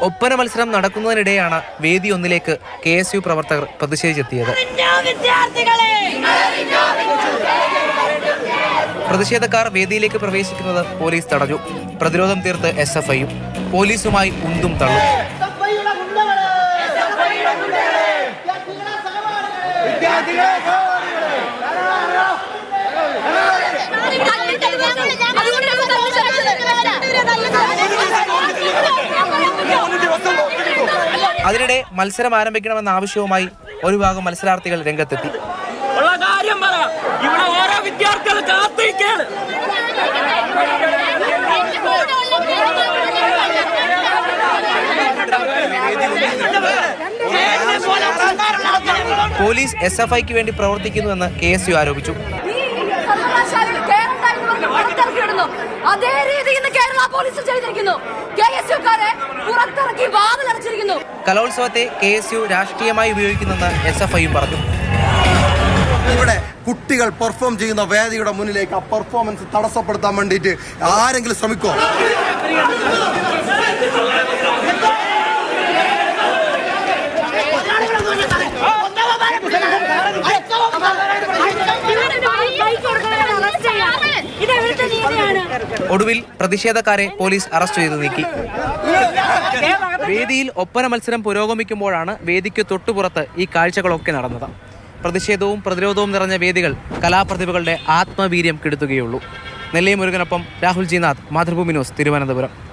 ഒപ്പന മത്സരം നടക്കുന്നതിനിടെയാണ് വേദി ഒന്നിലേക്ക് KSU പ്രവർത്തകർ പ്രതിഷേധിച്ചെത്തിയത്. പ്രതിഷേധക്കാർ വേദിയിലേക്ക് പ്രവേശിക്കുന്നത് പോലീസ് തടഞ്ഞു. പ്രതിരോധം തീർത്ത് SFIയും പോലീസുമായി ഉന്തും തള്ളും. അതിനിടെ മത്സരം ആരംഭിക്കണമെന്ന ആവശ്യവുമായി ഒരു ഭാഗം മത്സരാർത്ഥികൾ രംഗത്തെത്തി. പോലീസ് SFIക്ക് വേണ്ടി പ്രവർത്തിക്കുന്നുവെന്ന് KSU ആരോപിച്ചു. അതേ രീതിയിൽ കേരള പോലീസ് ചെയ്തിരിക്കുന്നു. കലോത്സവത്തെ KSU രാഷ്ട്രീയമായി ഉപയോഗിക്കുന്നെന്ന് SFIയും പറഞ്ഞു. ഇവിടെ കുട്ടികൾ പെർഫോം ചെയ്യുന്ന വേദിയുടെ മുന്നിലേക്ക് ആ പെർഫോമൻസ് തടസ്സപ്പെടുത്താൻ വേണ്ടിയിട്ട് ആരെങ്കിലും ശ്രമിക്കുമോ? ഒടുവിൽ പ്രതിഷേധക്കാരെ പോലീസ് അറസ്റ്റ് ചെയ്തു നീക്കി. വേദിയിൽ ഒപ്പന മത്സരം പുരോഗമിക്കുമ്പോഴാണ് വേദിക്ക് തൊട്ടുപുറത്ത് ഈ കാഴ്ചകളൊക്കെ നടന്നത്. പ്രതിഷേധവും പ്രതിരോധവും നിറഞ്ഞ വേദികൾ കലാപ്രതിഭകളുടെ ആത്മവീര്യം കെടുത്തുകയുള്ളൂ. നെല്ലി മുരുകനൊപ്പം രാഹുൽ ജി നാഥ്, മാതൃഭൂമി ന്യൂസ്, തിരുവനന്തപുരം.